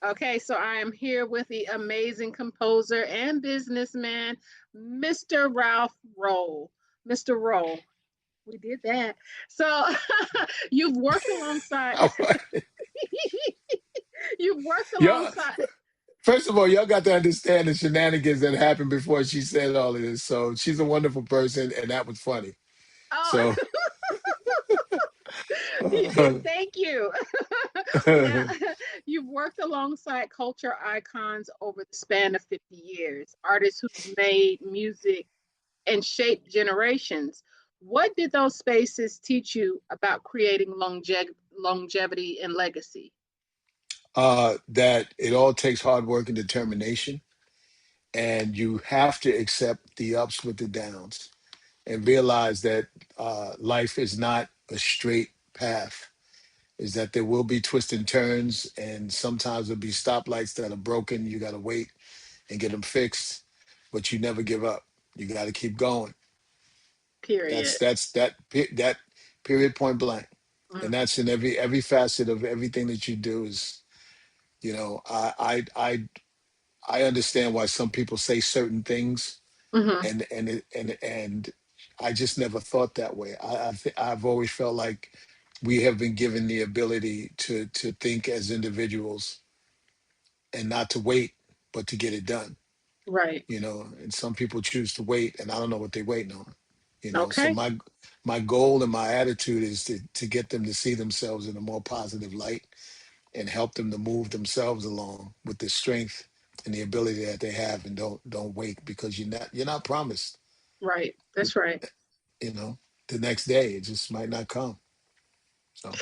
Okay, so I am here with the amazing composer and businessman, Mr. Ralph Roll. Mr. Roll, we did that. So you've worked alongside, All right. you've worked Y'all, alongside. first of all, y'all got to understand the shenanigans that happened before she said all of this. So she's a wonderful person, and that was funny. Oh, So, thank you. Now, you've worked alongside culture icons over the span of 50 years, artists who've made music and shaped generations. What did those spaces teach you about creating longevity and legacy? that it all takes hard work and determination, and you have to accept the ups with the downs and realize that life is not a straight path. Is that there will be twists and turns, and sometimes there'll be stoplights that are broken. You got to wait and get them fixed, but you never give up. You got to keep going. Period. That period, point blank, Mm-hmm. and that's in every facet of everything that you do. Is I understand why some people say certain things, Mm-hmm. and I just never thought that way. I've always felt like we have been given the ability to think as individuals and not to wait, but to get it done. Right. And some people choose to wait, and I don't know what they're waiting on. So Okay. my goal and my attitude is to get them to see themselves in a more positive light and help them to move themselves along with the strength and the ability that they have, and don't wait, because you're not promised. Right. That's right. you know the next day it just might not come. So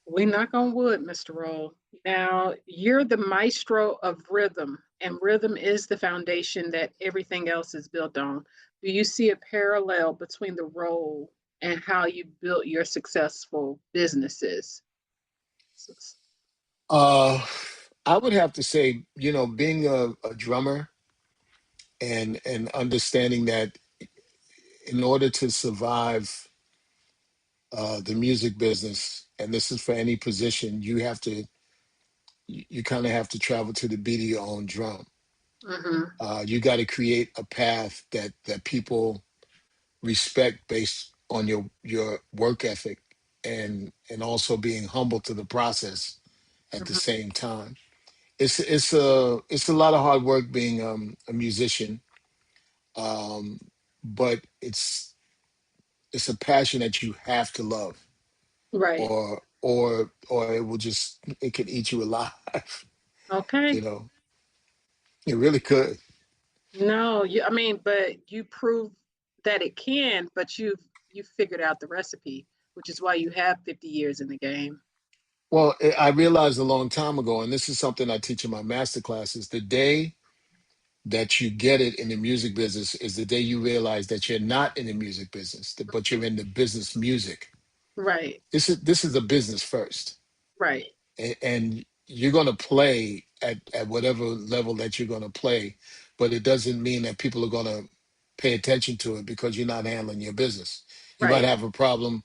We knock on wood, Mr. Roll. Now, you're the maestro of rhythm, and rhythm is the foundation that everything else is built on. Do you see a parallel between the role and how you built your successful businesses? uh I would have to say, being a drummer, and understanding that in order to survive the music business, and this is for any position, you kind of have to travel to the beat of your own drum. Mm-hmm. You got to create a path that people respect based on your work ethic, and also being humble to the process at the Mm-hmm. same time. It's a lot of hard work being a musician, um, but it's a passion that you have to love, Right. or it could eat you alive. you Okay. know it really could. No, I mean, but you prove that it can, but you figured out the recipe, which is why you have 50 years in the game. Well, I realized a long time ago, and this is something I teach in my master classes: the day that you get it in the music business is the day you realize that you're not in the music business, but you're in the business music. Right. This is a business first, Right. and you're going to play at whatever level that you're going to play, but it doesn't mean that people are going to pay attention to it because you're not handling your business. You might Right. have a problem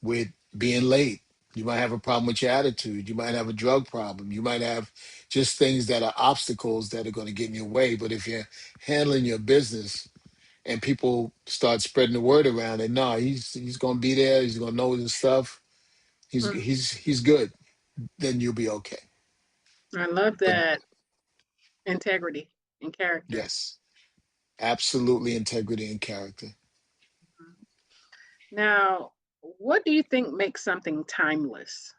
with being late. You might have a problem with your attitude. You might have a drug problem. You might have just things that are obstacles that are going to get in your way. But if you're handling your business and people start spreading the word around, and no, he's going to be there. He's going to know his stuff. He's Mm, he's he's good. Then you'll be okay. I love But that integrity and character. yes, absolutely integrity and character. Mhm. Now, what do you think makes something timeless?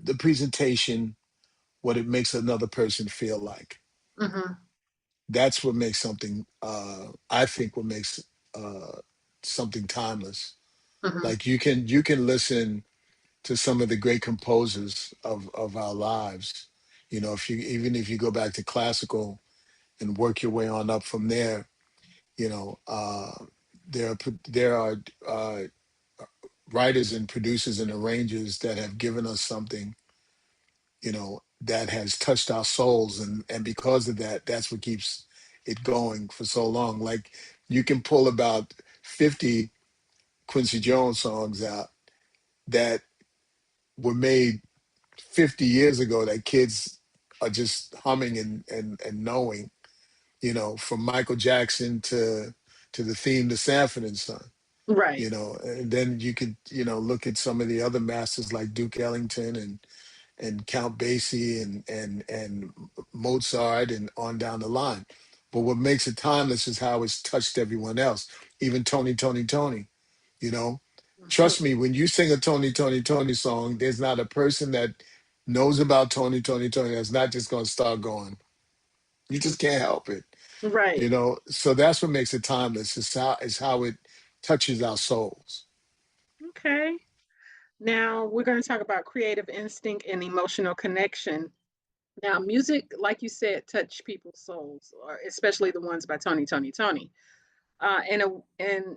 The presentation, what it makes another person feel like. Hmm. That's what makes something. I think what makes something timeless. Hmm. Like you can listen to some of the great composers of our lives. If you even if you go back to classical and work your way on up from there, you know, there are writers and producers and arrangers that have given us something, that has touched our souls, and because of that, that's what keeps it going for so long. Like, you can pull about 50 Quincy Jones songs out that were made 50 years ago that kids are just humming and knowing, from Michael Jackson to the theme to Sanford and Son. Right. And then you could, look at some of the other masters like Duke Ellington and Count Basie and Mozart and on down the line. But what makes it timeless is how it's touched everyone else, even Tony. You know, Mhm. trust me, when you sing a Tony song, there's not a person that knows about Tony that's not just going to start going. You just can't help it. Right. So that's what makes it timeless. It's how it touches our souls. Okay. Now we're going to talk about creative instinct and emotional connection. Now, music, like you said, touch people's souls, or especially the ones by Tony. And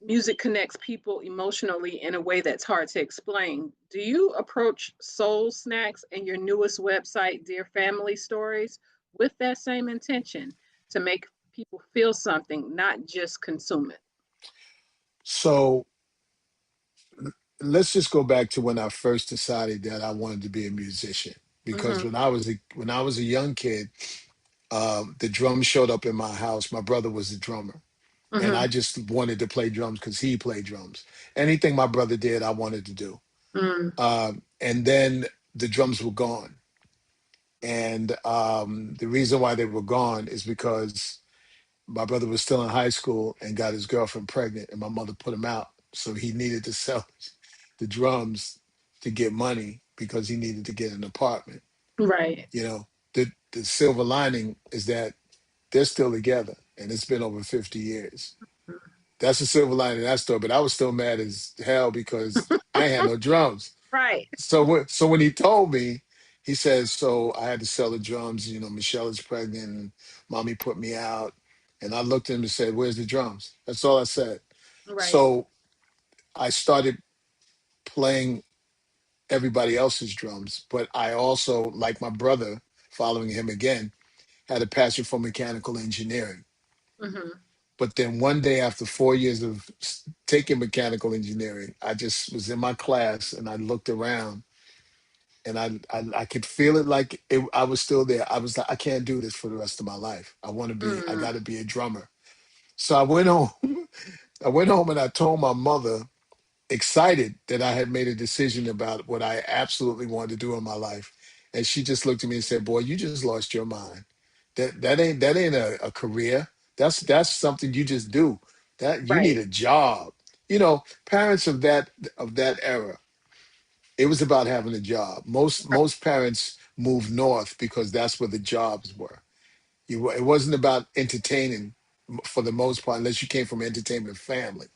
music connects people emotionally in a way that's hard to explain. Do you approach soul snacks and your newest website, Dear Family Stories, with that same intention to make people feel something, not just consume it? So let's just go back to when I first decided that I wanted to be a musician. Because Mm-hmm. when I was a young kid, the drums showed up in my house. My brother was the drummer, and Mm-hmm. I just wanted to play drums because he played drums. Anything my brother did, I wanted to do. Mm, And then the drums were gone, and the reason why they were gone is because my brother was still in high school and got his girlfriend pregnant, and my mother put him out. So he needed to sell the drums to get money because he needed to get an apartment. right. You know, the silver lining is that they're still together, and it's been over 50 years. That's the silver lining of that story. But I was still mad as hell because I had no drums. Right. So when he told me, he says, so I had to sell the drums. Michelle is pregnant, and mommy put me out. And I looked at him and said, "Where's the drums?" That's all I said. Right. So I started playing everybody else's drums, but I also, like my brother, following him again, had a passion for mechanical engineering. Mm-hmm. But then one day, after 4 years of taking mechanical engineering, I just was in my class and I looked around and I could feel it like I was still there. I was like, I can't do this for the rest of my life. I Mm, got to be a drummer. So I went home. I went home and I told my mother, excited that I had made a decision about what I absolutely wanted to do in my life. And she just looked at me and said, "Boy, you just lost your mind. That ain't a career. That's something you just do. That you need right. a job." Parents of that era, it was about having a job. Most parents moved north because that's where the jobs were. It wasn't about entertaining for the most part, unless you came from an entertainment family.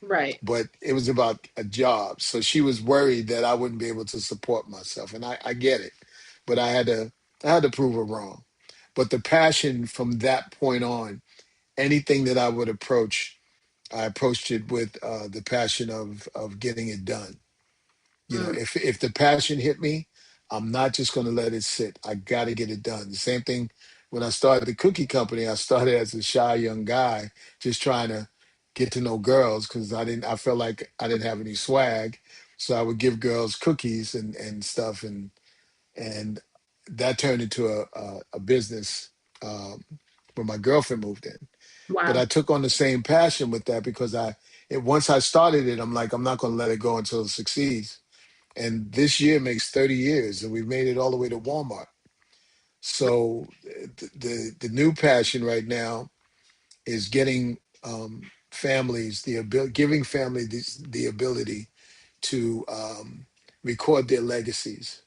Right. But it was about a job. So she was worried that I wouldn't be able to support myself, and I get it. But I had to prove her wrong. But the passion from that point on, anything that I would approach, I approached it with the passion of getting it done. Mm, If the passion hit me, I'm not just going to let it sit. I got to get it done. The same thing when I started the cookie company. I started as a shy young guy, just trying to get to know girls because I felt like I didn't have any swag, so I would give girls cookies and stuff, and that turned into a business when my girlfriend moved in. But wow. I took on the same passion with that because once I started it, I'm like, I'm not going to let it go until it succeeds. And this year makes 30 years, and we've made it all the way to Walmart. So the new passion right now is getting families giving families the ability to record their legacies,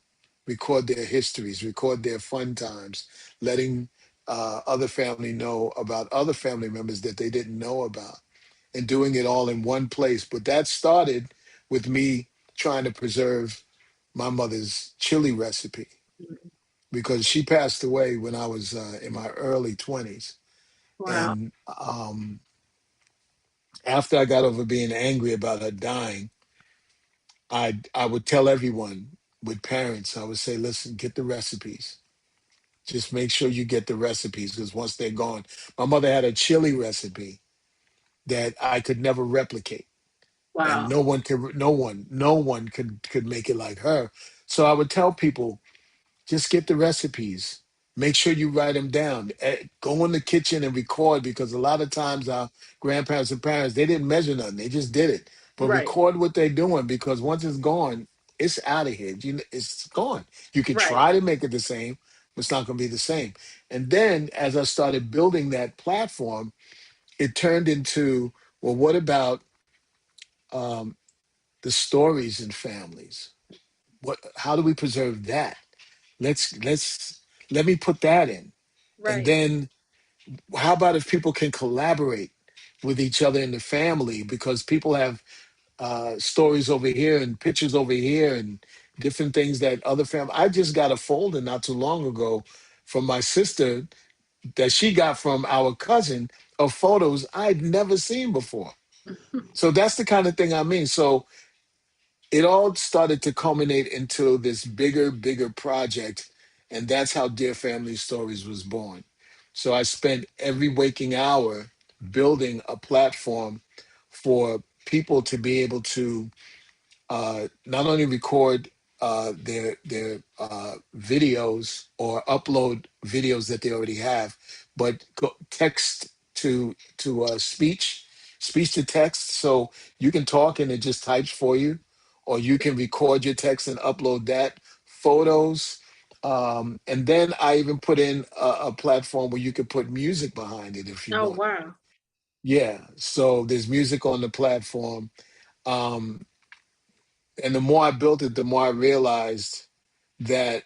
record their histories, record their fun times, letting other family know about other family members that they didn't know about, and doing it all in one place. But that started with me trying to preserve my mother's chili recipe because she passed away when I was in my early 20s. Wow. And after I got over being angry about her dying, I would tell everyone with parents, I would say, listen, get the recipes. Just make sure you get the recipes because once they're gone, my mother had a chili recipe that I could never replicate. And Wow. no one could make it like her. So I would tell people, just get the recipes. Make sure you write them down. Go in the kitchen and record, because a lot of times our grandparents and parents, they didn't measure nothing. They just did it. But Right. record what they're doing, because once it's gone, it's out of here. It's gone. You could Right. try to make it the same, but it's not going to be the same. And then as I started building that platform, it turned into, well, what about um, the stories in families? How do we preserve that? Let me put that in. And Right. then how about if people can collaborate with each other in the family, because people have stories over here and pictures over here and different things that other family. I just got a folder not too long ago from my sister that she got from our cousin of photos I'd never seen before. So that's the kind of thing I mean. So it all started to culminate into this bigger project. And that's how Dear Family Stories was born. So I spent every waking hour building a platform for people to be able to not only record their videos or upload videos that they already have, but text to speech to text. So you can talk and it just types for you, or you can record your text and upload that, photos. And then I even put in a platform where you could put music behind it if you Oh, want. wow. Yeah, so there's music on the platform. Um, and the more I built it, the more I realized that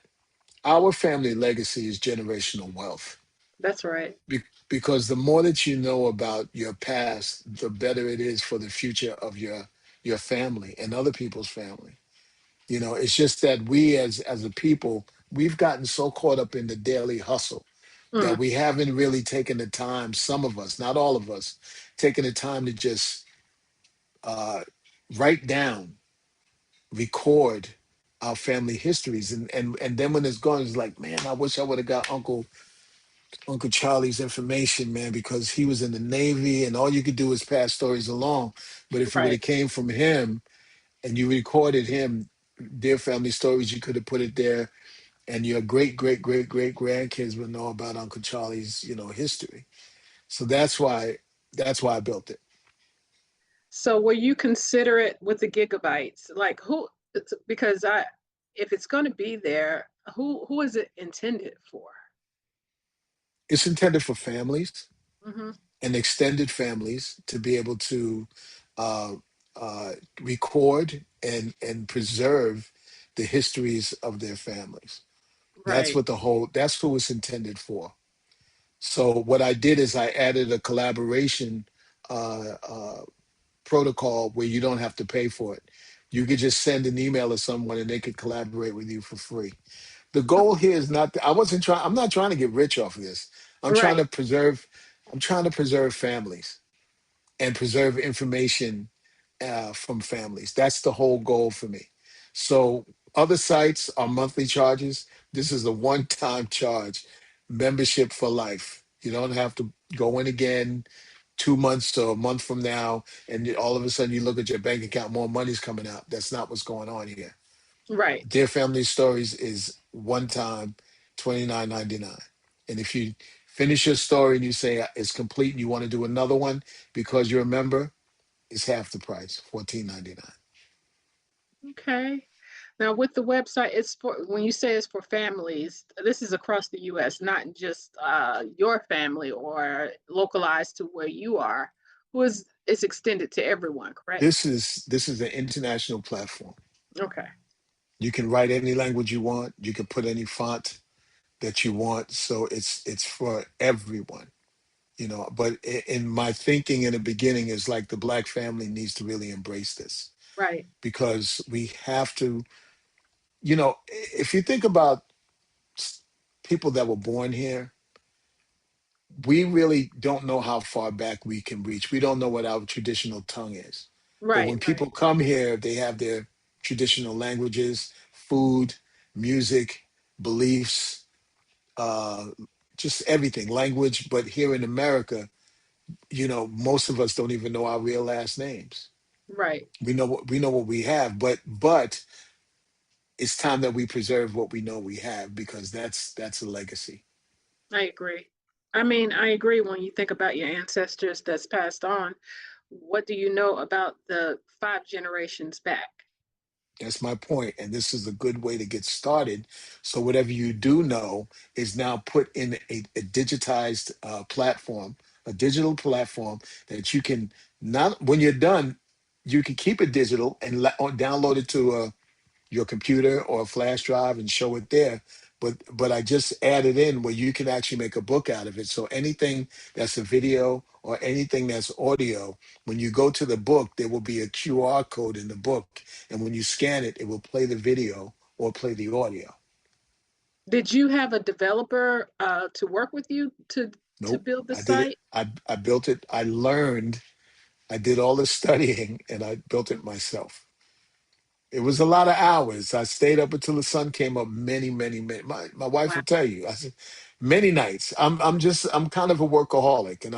our family legacy is generational wealth. That's right. Because the more that you know about your past, the better it is for the future of your family and other people's family. It's just that we as a people, we've gotten so caught up in the daily hustle that Mm. we haven't really taken the time, some of us, not all of us, taken the time to just uh, write down, record our family histories, and then when it's gone, it's like, man, I wish I would have got Uncle Charlie's information, man, because he was in the Navy, and all you could do is pass stories along. But if it would Right. have came from him and you recorded him, Dear Family Stories, you could have put it there, and your great grandkids would know about Uncle Charlie's, history. So that's why I built it. So will you consider it with the gigabytes? Like because if it's going to be there, who is it intended for? It's intended for families Hmm. and extended families to be able to uh, record and preserve the histories of their families. Right. That's who it's intended for. So what I did is I added a collaboration protocol where you don't have to pay for it. You could just send an email to someone and they could collaborate with you for free. The goal here is not, I'm not trying to get rich off of this. I'm trying to Right. preserve, I'm trying to preserve families and preserve information from families. That's the whole goal for me. So other sites are monthly charges. This is a one-time charge, membership for life. You don't have to go in again 2 months or a month from now, and all of a sudden you look at your bank account, more money's coming out. That's not what's going on here. Right. Dear Family Stories is one time, 29.99. And if you finish your story and you say it's complete and you want to do another one because you're a member, it's half the price, 14.99. Okay. Now with the website, it's for when you say it's for families, this is across the US, not just your family or localized to where you are. Who is it's extended to everyone, correct? This is an international platform. Okay. You can write any language you want. You can put any font that you want. So it's for everyone. But in my thinking in the beginning is like the Black family needs to really embrace this, Right. because we have to, if you think about s- people that were born here, we really don't know how far back we can reach. We don't know what our traditional tongue is. But Right. when Right. people come here, they have their traditional languages, food, music, beliefs, uh, just everything, language. But here in America, most of us don't even know our real last names. Right. We know what we have, but it's time that we preserve what we know we have, because that's a legacy. I agree. I mean, I agree when you think about your ancestors that's passed on. What do you know about the five generations back? That's my point, and this is a good way to get started. So whatever you do know is now put in a digitized platform, a digital platform that you can, not when you're done, you can keep it digital and or download it to your computer or a flash drive and show it there. But I just added in where you can actually make a book out of it. So anything that's a video or anything that's audio, when you go to the book, there will be a QR code in the book, and when you scan it, it will play the video or play the audio. Did you have a developer to work with you to Nope, build the I did it. site? I built it. I learned. I did all the studying, and I built it myself. It was a lot of hours. I stayed up until the sun came up many, many, many. My wife Wow. will tell you. I said many nights. I'm kind of a workaholic, and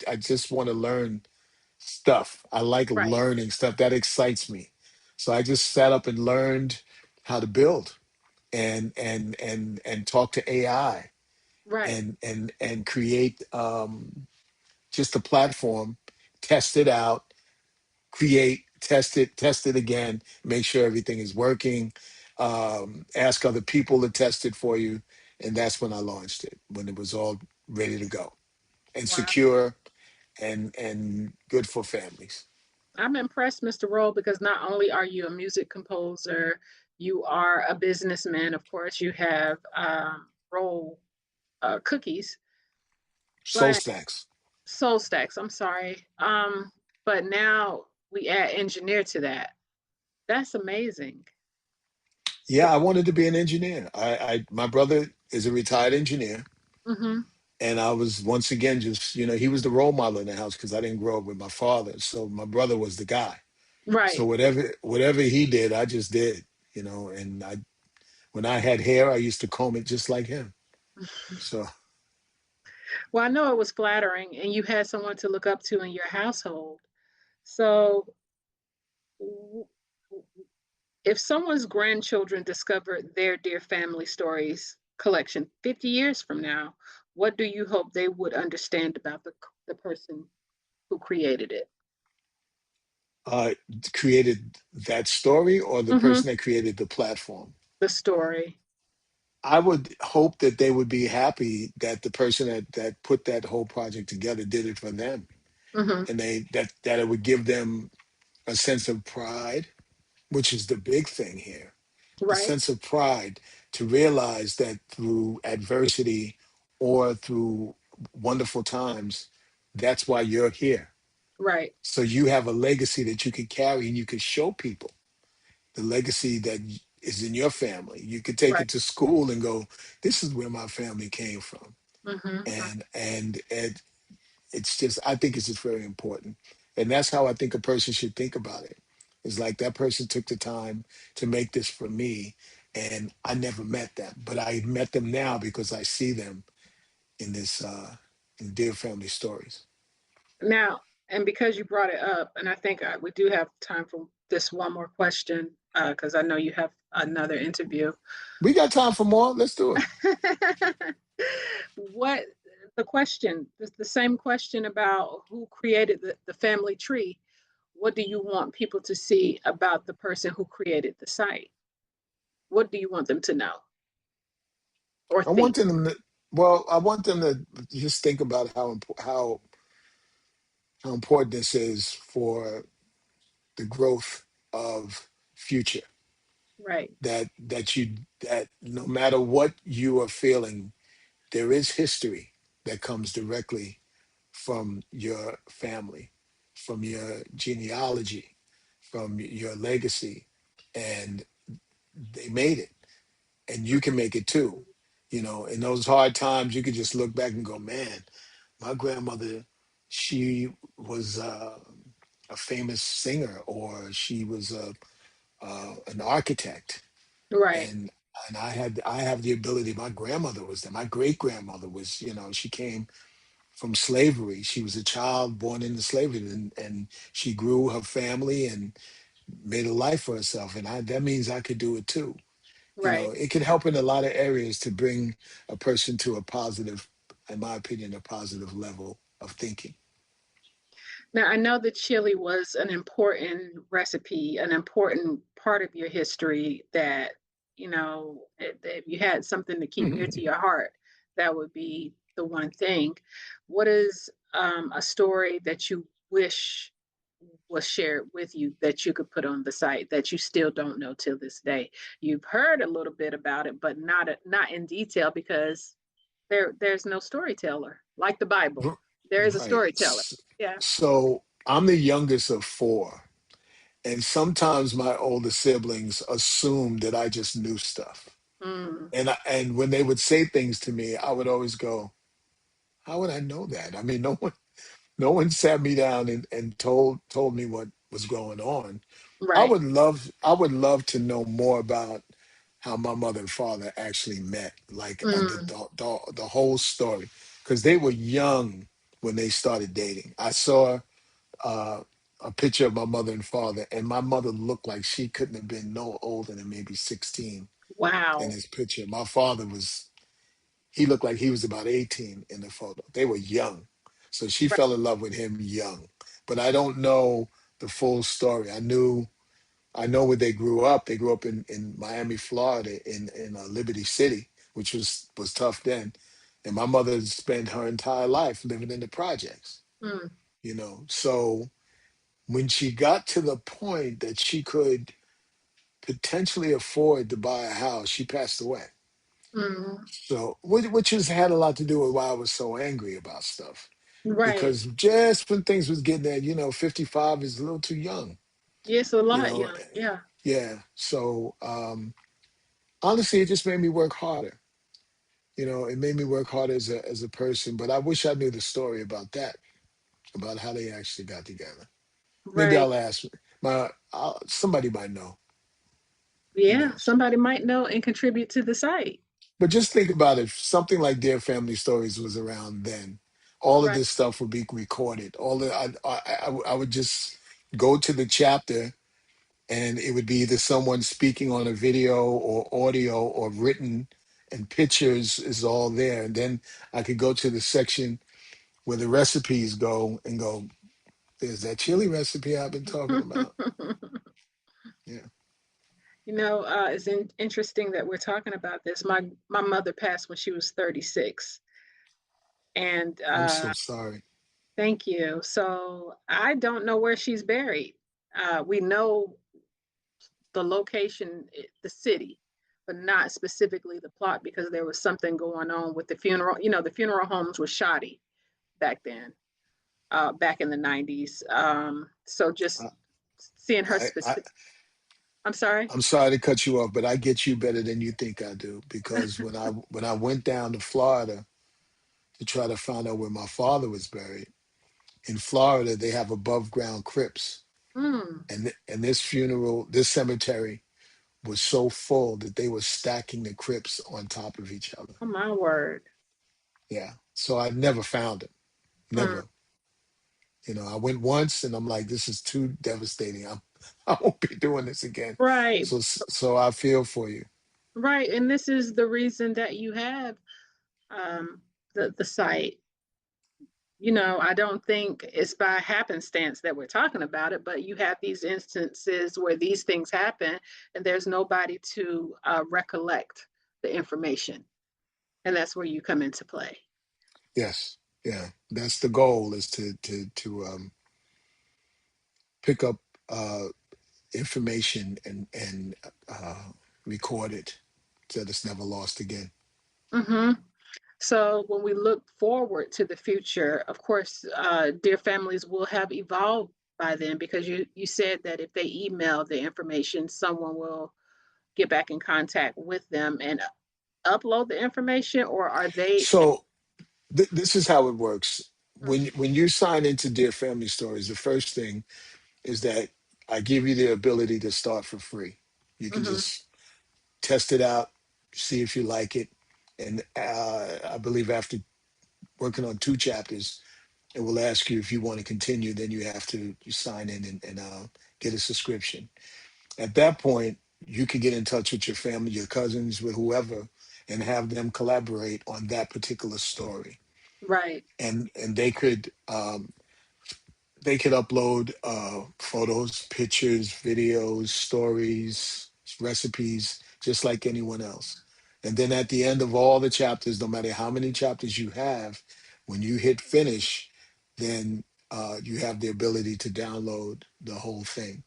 I just want to learn stuff. I like Right. learning stuff. That excites me. So I just sat up and learned how to build and talk to AI Right. and create just a platform, test it out, create, test it again, make sure everything is working, ask other people to test it for you. And that's when I launched it, when it was all ready to go and Wow. secure and good for families. I'm impressed, Mr. Roll, because not only are you a music composer, you are a businessman. Of course, you have Roll cookies, Soul but Stacks. Soul Stacks. I'm sorry. But now we add engineer to that. That's amazing. So, Yeah, I wanted to be an engineer. My brother is a retired engineer, hmm, and I was once again just, he was the role model in the house because I didn't grow up with my father. So my brother was the guy. So right. whatever he did, I just did, and I when I had hair, I used to comb it just like him. So Well, I know it was flattering, and you had someone to look up to in your household. So, w- if someone's grandchildren discovered their Dear Family Stories collection 50 years from now, what do you hope they would understand about the person who created it? uh created that story, or the Hmm. person that created the platform. The story. I would hope that they would be happy that the person that put that whole project together did it for them, Hmm. and that it would give them a sense of pride, which is the big thing here. A Right, sense of pride to realize that through adversity or through wonderful times, that's why you're here. right, So you have a legacy that you can carry, and you can show people the legacy that is in your family. You could take right. it to school and go, "This is where my family came from," Hmm. and it's just, I think it's just very important, and that's how I think a person should think about it. It's like that person took the time to make this for me, and I never met them, but I met them now because I see them in this in Dear Family Stories. Now, and because you brought it up, and I think we do have time for this one more question, because I know you have another interview. We got time for more. Let's do it. What the question, the same question about who created the family tree. What do you want people to see about the person who created the site? What do you want them to know or I think? want them to, well, I want them to just think about how important this is for the growth of future. Right, That no matter what you are feeling, there is history that comes directly from your family, from your genealogy, from your legacy, and they made it, and you can make it too. In those hard times, you could just look back and go, "Man, my grandmother, she was a famous singer, or she was an architect, right, and I have the ability. My grandmother was there. My great grandmother was, she came from slavery. She was a child born into slavery, and she grew her family, and made a life for herself, and that means I could do it too. You know, Right. it can help in a lot of areas to bring a person to a positive, in my opinion, a positive level of thinking. Now, I know that chili was an important recipe, an important part of your history that, if you had something to keep near to your heart, that would be the one thing. What is a story that you wish was shared with you that you could put on the site that you still don't know till this day? You've heard a little bit about it, but not in detail because there's no storyteller like the Bible. There is a Right. storyteller. Yeah. So I'm the youngest of four, and sometimes my older siblings assume that I just knew stuff. Mm, And when they would say things to me, I would always go, "How would I know that?" I mean, no one sat me down and told me what was going on. right. I would love to know more about how my mother and father actually met, like Mm, the whole story, because they were young when they started dating. I saw uh, a picture of my mother and father, and my mother looked like she couldn't have been no older than maybe 16 in wow. his picture. My father was, he looked like he was about 18 in the photo. They were young. So she Right. fell in love with him young. But I don't know the full story. I know where they grew up. They grew up in Miami, Florida, in Liberty City, which was tough then. And my mother spent her entire life living in the projects, Mm, you know. So when she got to the point that she could potentially afford to buy a house, she passed away. mm, So, which has had a lot to do with why I was so angry about stuff. right. Because just when things was getting there, 55 is a little too young, Yes, a you lot know. young. Yeah. Yeah. So, honestly, it just made me work harder. It made me work harder as a person. But I wish I knew the story about that, about how they actually got together. Maybe Right. I'll ask somebody might know. Who Yeah. knows? Somebody might know and contribute to the site. But just think about it. If something like Dear Family Stories was around then, all of Right. this stuff would be recorded. I would just go to the chapter, and it would be either someone speaking on a video or audio or written, and pictures is all there. And then I could go to the section where the recipes go and go, there's that chili recipe I've been talking about. Yeah. It's interesting that we're talking about this. My mother passed when she was 36, and I'm so sorry. thank you. So I don't know where she's buried. We know the location, the city, but not specifically the plot because there was something going on with the funeral. The funeral homes were shoddy back then, back in the 90s. So just I, seeing her I, specific. I'm sorry. I'm sorry to cut you off, but I get you better than you think I do, because when I went down to Florida to try to find out where my father was buried, in Florida they have above ground crypts, Mm, and this cemetery was so full that they were stacking the crypts on top of each other. oh my word. Yeah, so I never found him, Mm, never. I went once, and I'm like, this is too devastating. I won't be doing this again. right. So I feel for you. Right. And this is the reason that you have um, the site. I don't think it's by happenstance that we're talking about it, but you have these instances where these things happen and there's nobody to recollect the information. And that's where you come into play. Yes, yeah, that's the goal, is to pick up uh, information and uh, record it so that it's never lost again. Hmm. So when we look forward to the future, of course, dear families will have evolved by then because you said that if they email the information, someone will get back in contact with them and upload the information, or are they? So this is how it works. Mm, When you sign into Dear Family Stories, the first thing is that I give you the ability to start for free. You can mhm, just test it out, see if you like it, and I believe after working on two chapters, It will ask you if you want to continue. Then you have to you sign in and get a subscription. At that point, you can get in touch with your family, your cousins, with whoever, and have them collaborate on that particular story. Right. And they could upload photos, pictures, videos, stories, recipes, just like anyone else. And then at the end of all the chapters, no matter how many chapters you have, when you hit finish, then you have the ability to download the whole thing.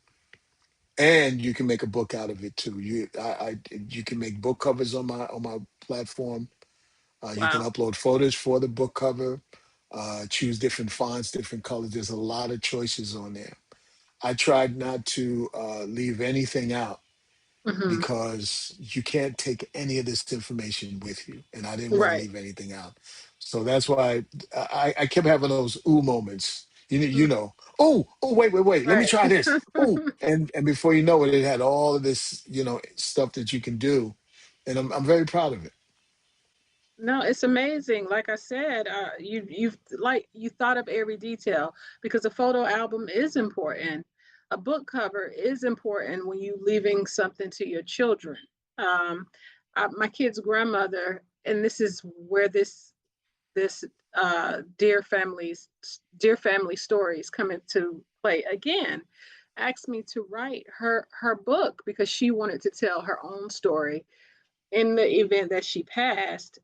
And you can make a book out of it too. You can make book covers on my platform. You can Wow. upload photos for the book cover. Choose different fonts, different colors. There's a lot of choices on there. I tried not to leave anything out Hmm. because you can't take any of this information with you, and I didn't want to Right. leave anything out. So that's why I kept having those ooh moments. Mm. Oh, wait. Let me Right. try this. Oh, and before you know it, it had all of this, stuff that you can do, and I'm very proud of it. No, it's amazing. Like I said, you thought of every detail because a photo album is important. A book cover is important when you leaving something to your children. Um, my kid's grandmother, and this is where this dear family stories come into play again. Asked me to write her book because she wanted to tell her own story in the event that she passed,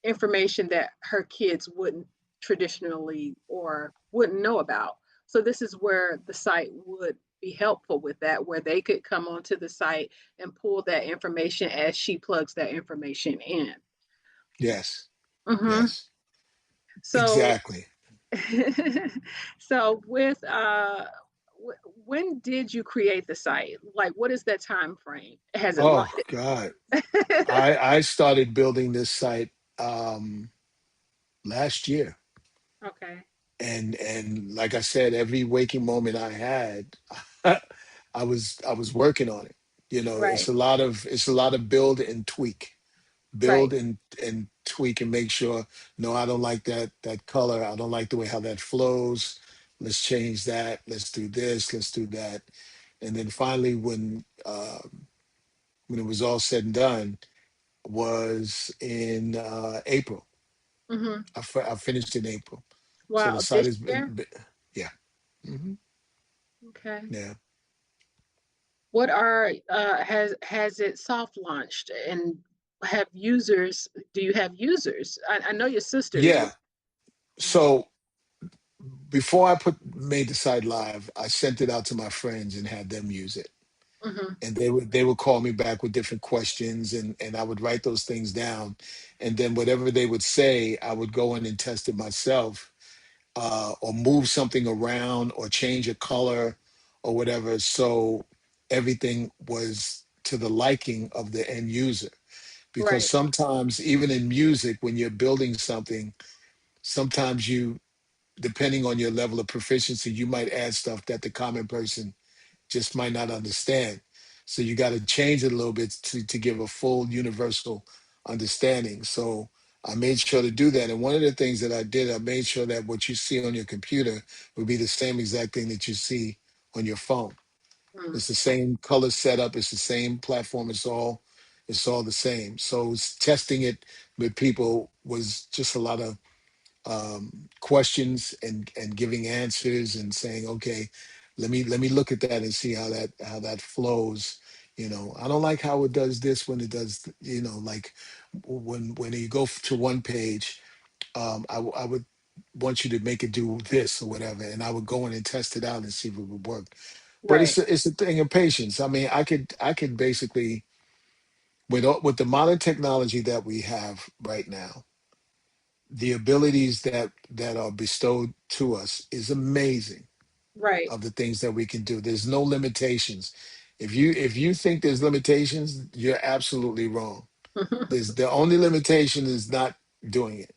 information that her kids wouldn't traditionally or wouldn't know about. So this is where the site would be helpful with that, where they could come onto the site and pull that information as she plugs that information in. Yes, Hmm. yes, So, exactly. so with when did you create the site? Like, what is that time frame? Has it Oh like? God, I started building this site um, last year, Okay. and like I said, every waking moment I had, I was working on it. Right. It's a lot of build and tweak, Right. build and tweak, and make sure. No, I don't like that color. I don't like the way how that flows. Let's change that. Let's do this. Let's do that. And then finally, when it was all said and done, was in April. Hmm. I finished in April. So the Wow. site This has year. yeah, hmm Okay. yeah, What are has it soft launched and have users? Do you have users? I know your sister is with. yeah. So before I put made the site live, I sent it out to my friends and had them use it. Hmm. And they would call me back with different questions, and I would write those things down. And then whatever they would say, I would go in and test it myself, or move something around or change a color or whatever. So everything was to the liking of the end user. Because Right. sometimes, even in music, when you're building something, sometimes depending on your level of proficiency, you might add stuff that the common person just might not understand. So you got to change it a little bit to give a full universal understanding. So I made sure to do that. And one of the things that I did, I made sure that what you see on your computer would be the same exact thing that you see on your phone. Mm. It's the same color setup. It's the same platform. It's all the same. So testing it with people was just a lot of questions and giving answers and saying, okay, let me look at that and see how that flows. I don't like how it does this when it does, like when you go to one page, I would want you to make it do this or whatever, and I would go in and test it out and see if it would work. But Right. it's a thing of patience. I mean, I could basically, with the modern technology that we have right now, the abilities that are bestowed to us is amazing, Right. of the things that we can do. There's no limitations. If you think there's limitations, you're absolutely wrong. There's the only limitation is not doing it,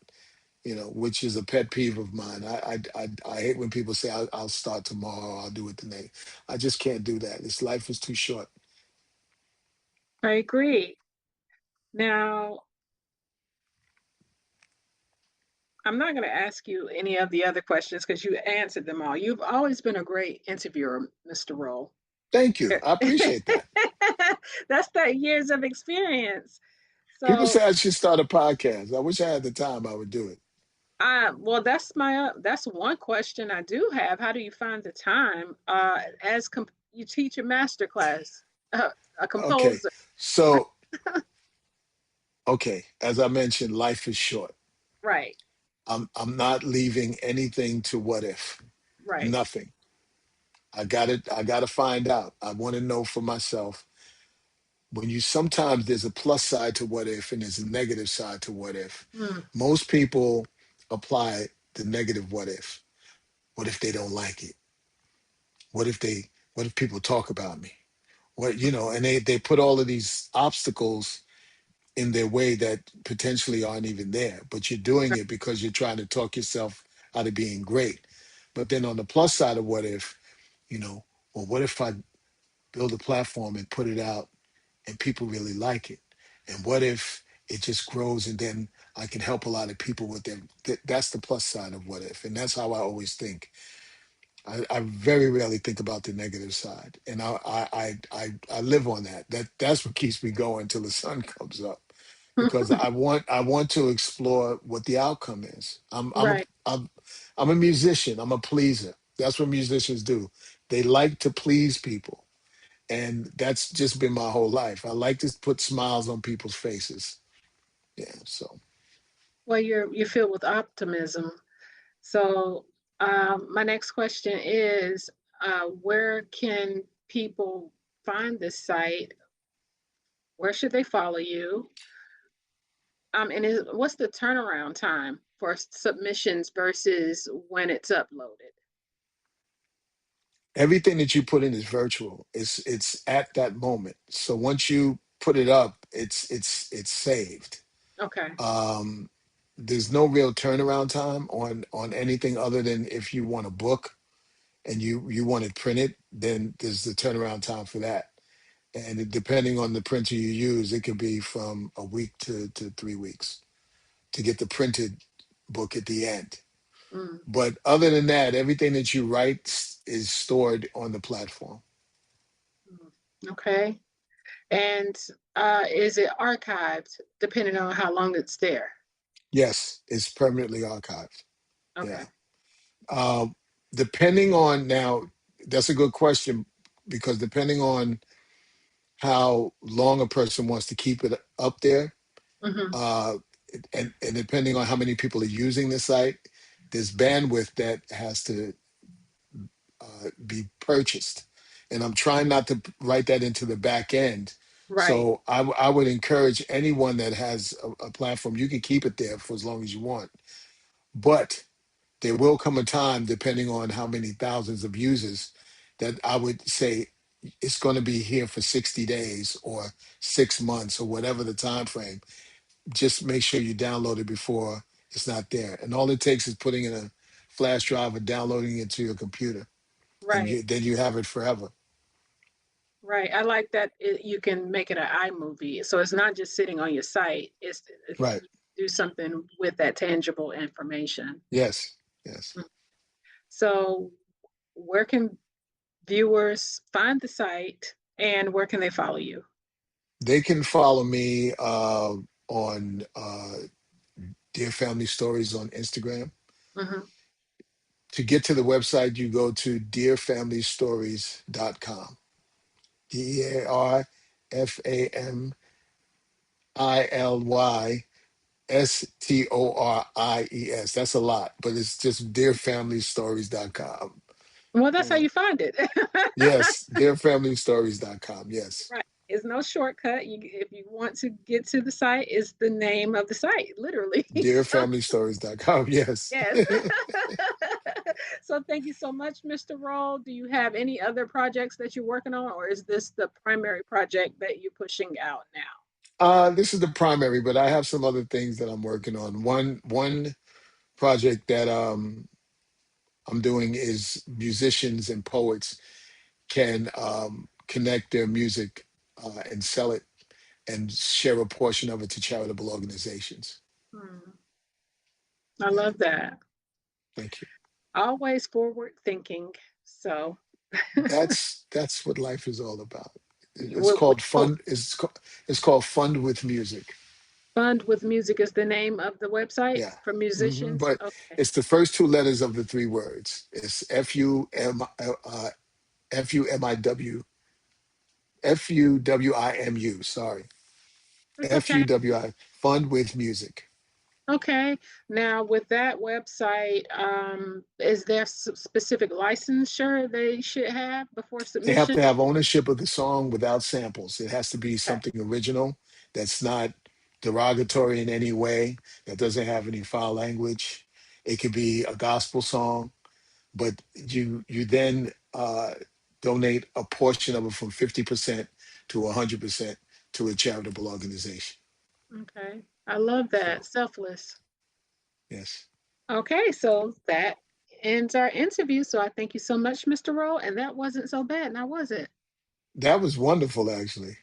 which is a pet peeve of mine. I hate when people say I'll start tomorrow, I'll do it the next. I just can't do that. This life is too short. I agree. Now, I'm not going to ask you any of the other questions because you answered them all. You've always been a great interviewer, Mr. Roll. Thank you. I appreciate that. That's that years of experience. People So, say I should start a podcast. I wish I had the time, I would do it. well, that's one question I do have. How do you find the time? You teach a master class, a Okay. composer, So, okay, as I mentioned, life is short. right? I'm not leaving anything to what if. Right. Nothing. I got to find out. I want to know for myself. When you sometimes there's a plus side to what if and there's a negative side to what if. Mm, Most people apply the negative what if. What if they don't like it? What if they what if people talk about me? And they put all of these obstacles in their way that potentially aren't even there, but you're doing right. it because you're trying to talk yourself out of being great. But then on the plus side of what if, you know, well, what if I build a platform and put it out and people really like it? And what if it just grows and then I can help a lot of people with them? That's the plus side of what if. And that's how I always think. I very rarely think about the negative side, and I live on that. That's what keeps me going until the sun comes up, because I want to explore what the outcome is. Right. I'm a musician. I'm a pleaser. That's what musicians do. They like to please people, and that's just been my whole life. I like to put smiles on people's faces. Yeah. So Well, you're filled with optimism. So, my next question is, where can people find this site? Where should they follow you? What's the turnaround time for submissions versus when it's uploaded? everything that you put in is virtual. It's at that moment. So once you put it up, it's saved. Okay. Um, there's no real turnaround time on anything other than if you want a book and you want it printed, then there's the turnaround time for that. And depending on the printer you use, it could be from a week to 3 weeks to get the printed book at the end. Mm, But other than that, everything that you write is stored on the platform. mm. Okay. And is it archived depending on how long it's there? Yes, it's permanently archived. Okay. Yeah. Um, depending on now, that's a good question, because depending on how long a person wants to keep it up there, Hmm. uh, and depending on how many people are using the site, there's bandwidth that has to be purchased. And I'm trying not to write that into the back end. Right. So I would encourage anyone that has a platform, you can keep it there for as long as you want. But there will come a time, depending on how many thousands of users, that I would say it's going to be here for 60 days or 6 months or whatever the time frame. Just make sure you download it before it's not there. And all it takes is putting in a flash drive and downloading it to your computer, and Right. then you have it forever. Right. I like that you can make it an iMovie. So it's not just sitting on your site. It's Right. you do something with that tangible information. Yes. Yes. Mm. So where can viewers find the site and where can they follow you? They can follow me on Dear Family Stories on Instagram. Hmm. To get to the website, you go to dearfamilystories.com. DearFamilyStories. That's a lot, but it's just dearfamilystories.com. Well, that's how Yeah. you find it. Yes, dearfamilystories.com. Yes. Right. It's no shortcut. If you want to get to the site, it's the name of the site, literally. So, Dearfamilystories.com. Yes. yes. So thank you so much, Mr. Roll. Do you have any other projects that you're working on, or is this the primary project that you're pushing out now? This is the primary, but I have some other things that I'm working on. One project that I'm doing is musicians and poets can connect their music and sell it and share a portion of it to charitable organizations. Hmm. I love that. Thank you. Always forward thinking. So, That's what life is all about. It's with called fun. It's called Fun with Music. Fund with Music is the name of the website Yeah. for musicians. But Okay. it's the first two letters of the three words. It's F-U-M-I-W, F-U-W-I-M-U, sorry. It's okay. F-U-W-I, Fund with Music. Okay. Now, with that website, is there specific licensure they should have before They have submission? to have ownership of the song without samples. It has to be Okay. something original that's not derogatory in any way, that doesn't have any foul language. It could be a gospel song, but you then donate a portion of it from 50% to 100% to a charitable organization. Okay. I love that. So Selfless. yes, Okay. So that ends our interview. So I thank you so much, Mr. Roll. And that wasn't so bad, now was it? that was wonderful actually.